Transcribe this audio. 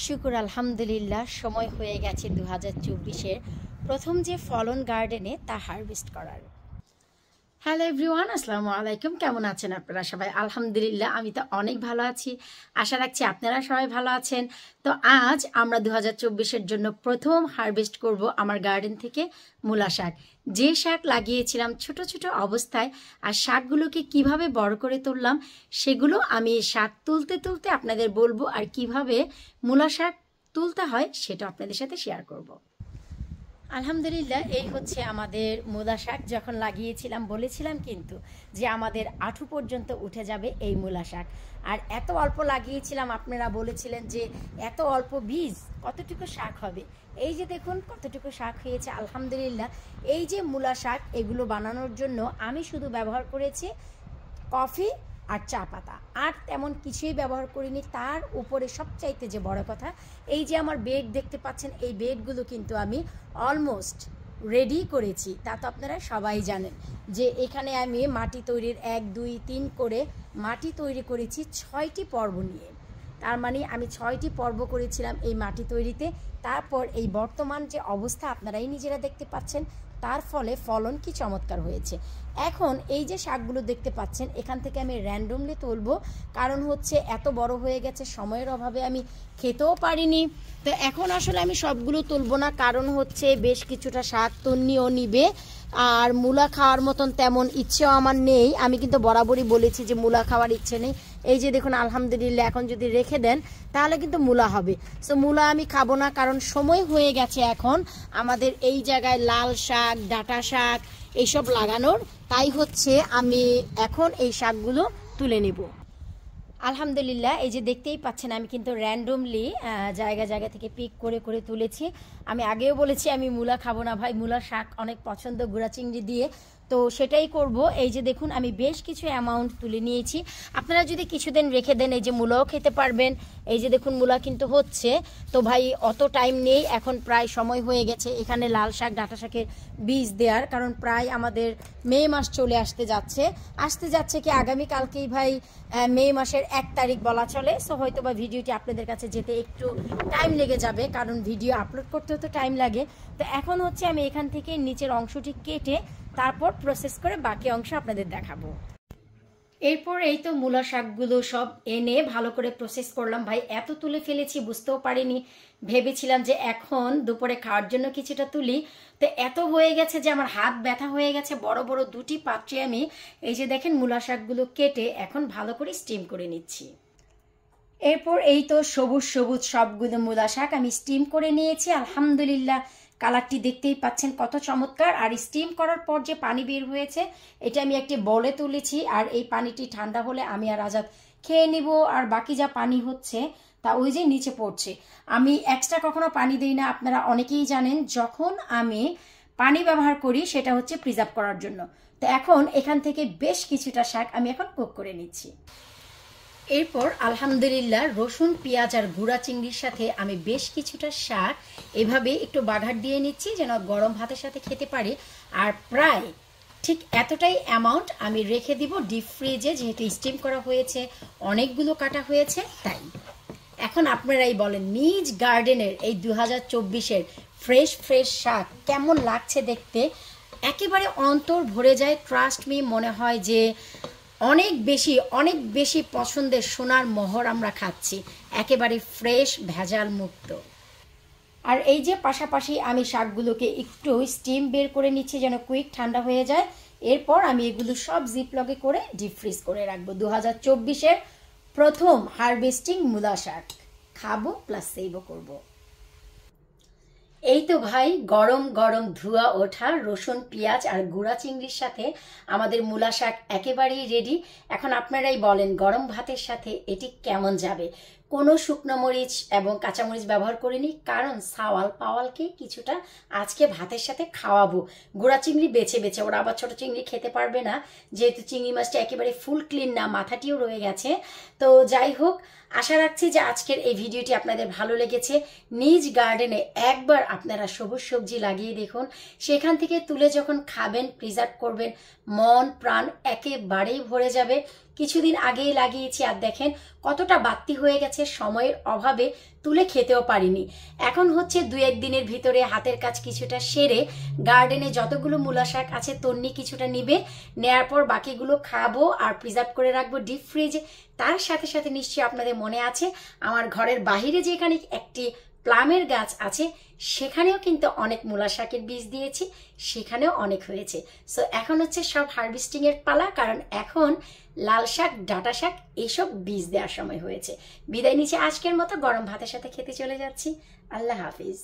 শুকুর আলহামদুলিল্লাহ সময় হয়ে গেছে 2024-এর প্রথম যে ফলন গার্ডেনে তা হারভেস্ট করার। হ্যালো এভরিওয়ান, আসসালামু আলাইকুম। কেমন আছেন আপনারা সবাই? আলহামদুলিল্লাহ আমি তো অনেক ভালো আছি। আশা রাখছি আপনারা সবাই ভালো আছেন। তো আজ আমরা 2024-এর জন্য প্রথম হারভেস্ট করব আমার গার্ডেন থেকে মূলা শাক। যে শাক লাগিয়েছিলাম ছোট ছোট অবস্থায়, আর শাকগুলোকে কিভাবে বড় করে তুললাম সেগুলো আমি শাক তুলতে তুলতে আপনাদের বলবো, আর কিভাবে মূলা শাক তুলতে হয় সেটা আপনাদের সাথে শেয়ার করব। আলহামদুলিল্লাহ এই হচ্ছে আমাদের মূলা শাক। যখন লাগিয়েছিলাম বলেছিলাম কিন্তু যে আমাদের আঁঠু পর্যন্ত উঠে যাবে এই মূলা শাক, আর এত অল্প লাগিয়েছিলাম, আপনারা বলেছিলেন যে এত অল্প বীজ কতটুকু শাক হবে। এই যে দেখুন কতটুকু শাক হয়েছে আলহামদুলিল্লাহ। এই যে মূলা শাক, এগুলো বানানোর জন্য আমি শুধু ব্যবহার করেছি কফি আর চা পাতা, আর তেমন কিছুই ব্যবহার করিনি। তার উপরে সবচাইতে যে বড় কথা, এই যে আমার বেড দেখতে পাচ্ছেন, এই বেডগুলো কিন্তু আমি অলমোস্ট রেডি করেছি। তা তো আপনারা সবাই জানেন যে এখানে আমি মাটি তৈরির 1, 2, 3 করে মাটি তৈরি করেছি 6টি পর্ব নিয়ে। তার মানে আমি 6টি পর্ব করেছিলাম এই মাটি তৈরিতে। তারপর এই বর্তমান যে অবস্থা আপনারাই নিজেরা দেখতে পাচ্ছেন, তার ফলে ফলন কি চমৎকার হয়েছে। এখন এই যে শাকগুলো দেখতে পাচ্ছেন, এখান থেকে আমি র্যান্ডমলি তুলবো, কারণ হচ্ছে এত বড় হয়ে গেছে, সময়ের অভাবে আমি খেতেও পারিনি। তো এখন আসলে আমি সবগুলো তুলবো না, কারণ হচ্ছে বেশ কিছুটা শাক তন্নিও নিবে, আর মূলা খাওয়ার মতন তেমন ইচ্ছেও আমার নেই। আমি কিন্তু বরাবরই বলেছি যে মূলা খাওয়ার ইচ্ছে নেই। এই যে দেখুন আলহামদুলিল্লাহ এখন যদি রেখে দেন তাহলে কিন্তু মূলা হবে। সো মূলা আমি খাবো না, কারণ সময় হয়ে গেছে এখন আমাদের এই জায়গায় লাল শাক, ডাঁটা শাক এইসব লাগানোর। তাই হচ্ছে আমি এখন এই শাকগুলো তুলে নেব। আলহামদুলিল্লাহ এই যে দেখতেই পাচ্ছেন আমি কিন্তু র্যান্ডমলি জায়গা জায়গা থেকে পিক করে করে তুলেছি। আমি আগেও বলেছি আমি মূলা খাবো না ভাই, মূলার শাক অনেক পছন্দ গুঁড়া চিংড়ি দিয়ে, তো সেটাই করব। এই যে দেখুন আমি বেশ কিছু অ্যামাউন্ট তুলে নিয়েছি। আপনারা যদি কিছুদিন রেখে দেন এই যে মূলাও খেতে পারবেন। এই যে দেখুন মূলা কিন্তু হচ্ছে, তো ভাই অত টাইম নেই, এখন প্রায় সময় হয়ে গেছে এখানে লাল শাক ডাঁটা শাকের বীজ দেওয়ার, কারণ প্রায় আমাদের মে মাস চলে আসতে যাচ্ছে কি আগামীকালকেই ভাই মে মাসের 1 তারিখ বলা চলে। সো হয়তো বা ভিডিওটি আপনাদের কাছে যেতে একটু টাইম লেগে যাবে, কারণ ভিডিও আপলোড করতেও তো টাইম লাগে। তো এখন হচ্ছে আমি এখান থেকে নিচের অংশটি কেটে তারপর প্রসেস করে বাকি অংশ আপনাদের দেখাবো। এরপর এই তো মূলা শাকগুলো সব এনে ভালো করে প্রসেস করলাম। ভাই এত তুলে ফেলেছি বুঝতেও পারিনি, ভেবেছিলাম যে এখন দুপুরে খাওয়ার জন্য কিছুটা তুলি, তো এত হয়ে গেছে যে আমার হাত ব্যথা হয়ে গেছে। বড় বড় 2টি পাত্রে আমি এই যে দেখেন মূলা শাকগুলো কেটে এখন ভালো করে স্টিম করে নিচ্ছি। এরপর এই তো সবুজ সবুজ সবগুলো মূলা শাক আমি স্টিম করে নিয়েছি। আলহামদুলিল্লাহ কালারটি দেখতেই পাচ্ছেন কত চমৎকার। আর স্টিম করার পর যে পানি বের হয়েছে এটা আমি একটি বলে তুলেছি, আর এই পানিটি ঠান্ডা হলে আমি আর আজাদ খেয়ে নিব। আর বাকি যা পানি হচ্ছে তা ওই যে নিচে পড়ছে। আমি এক্সট্রা কখনো পানি দিই না, আপনারা অনেকেই জানেন। যখন আমি পানি ব্যবহার করি সেটা হচ্ছে প্রিজার্ভ করার জন্য। তো এখন এখান থেকে বেশ কিছুটা শাক আমি এখন কুক করে নিচ্ছি। এরপর আলহামদুলিল্লাহ রসুন, পেঁয়াজ আর গুঁড়া চিংড়ির সাথে আমি বেশ কিছুটা শাক এভাবে একটু বাঘার দিয়ে নিচ্ছি, যেন গরম ভাতের সাথে খেতে পারি। আর প্রায় ঠিক এতটাই অ্যামাউন্ট আমি রেখে দিব ডিপ ফ্রিজে, যেহেতু স্টিম করা হয়েছে, অনেকগুলো কাটা হয়েছে তাই। এখন আপনারাই বলেন নিজ গার্ডেনের এই 2024-এর ফ্রেশ ফ্রেশ শাক কেমন লাগছে দেখতে। একেবারে অন্তর ভরে যায়, ট্রাস্ট মি। মনে হয় যে অনেক বেশি পছন্দের সোনার মোহর আমরা খাচ্ছি, একেবারে ফ্রেশ ভেজাল মুক্ত। আর এই যে পাশাপাশি আমি শাকগুলোকে একটু স্টিম বের করে নিচ্ছি যেন কুইক ঠান্ডা হয়ে যায়। এরপর আমি এগুলো সব জিপলকে করে ডিপ ফ্রিজ করে রাখবো। 2024-এর প্রথম হারভেস্টিং মূলা শাক খাবো প্লাস সেভও করবো। এই তো ভাই গরম গরম ধোয়া ওঠা রসুন, পেঁয়াজ আর গুঁড়া চিংড়ির সাথে আমাদের মূলা শাক একেবারেই রেডি। এখন আপনারাই বলেন গরম ভাতের সাথে এটি কেমন যাবে। কোনো শুকনো মরিচ এবং কাঁচামরিচ ব্যবহার করিনি, কারণ সাওয়াল পাওয়ালকে কিছুটা আজকে ভাতের সাথে খাওয়াবো। গুঁড়া চিংড়ি বেছে বেছে, ওরা আবার ছোট চিংড়ি খেতে পারবে না, যেহেতু চিংড়ি মাছটা একেবারে ফুল ক্লিন না, মাথাটিও রয়ে গেছে। তো যাই হোক আশা রাখছি যে আজকের এই ভিডিওটি আপনাদের ভালো লেগেছে। নিজ গার্ডেনে একবার আপনারা সবুজ সবজি লাগিয়ে দেখুন, সেখান থেকে তুলে যখন খাবেন, প্রিজার্ভ করবেন, মন প্রাণ একেবারেই ভরে যাবে। কিছুদিন আগেই লাগিয়েছি আর দেখেন কতটা বাড়তি হয়ে গেছে, সময়ের অভাবে তুলে খেতেও পারিনি। এখন হচ্ছে 2-1 দিনের ভিতরে হাতের কাজ কিছুটা সেরে গার্ডেনে যতগুলো মূলা শাক আছে তন্নি কিছুটা নিবে, নেয়ার পর বাকিগুলো খাবো আর প্রিজার্ভ করে রাখবো ডিপ ফ্রিজে। তার সাথে সাথে নিশ্চয়ই আপনাদের মনে আছে আমার ঘরের বাহিরে যেখানে একটি প্লামের গাছ আছে সেখানেও কিন্তু অনেক মূলা শাকের বীজ দিয়েছি, সেখানেও অনেক হয়েছে। সো এখন হচ্ছে সব হারভেস্টিং এর পালা, কারণ এখন লাল শাক, ডাঁটা শাক এইসব বীজ দেওয়ার সময় হয়েছে। বিদায় নিচ্ছে আজকের মতো, গরম ভাতের সাথে খেতে চলে যাচ্ছি। আল্লাহ হাফিজ।